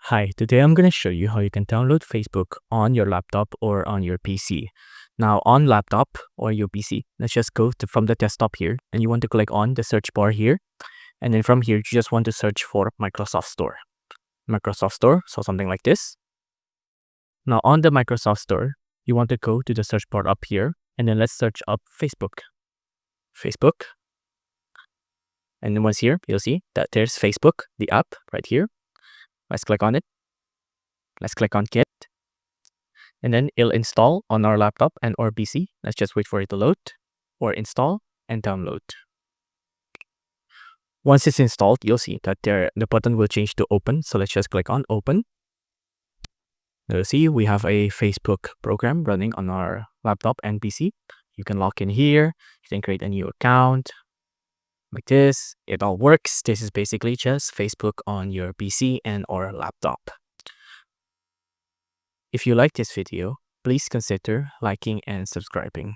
Hi, today I'm going to show you how you can download Facebook on your laptop or on your PC. Now on laptop or your PC, let's just go from the desktop here and you want to click on the search bar here. And then from here, you just want to search for Microsoft Store. Microsoft Store, so something like this. Now on the Microsoft Store, you want to go to the search bar up here and then let's search up Facebook. Facebook. And then once here, you'll see that there's Facebook, the app right here. Let's click on it. Let's click on Get. And then it'll install on our laptop and or PC. Let's just wait for it to load or install and download. Once it's installed, you'll see that the button will change to open. So let's just click on open. You'll see we have a Facebook program running on our laptop and PC. You can log in here. You can create a new account like this. It all works. This is basically just Facebook on your PC and or laptop. If you like this video, please consider liking and subscribing.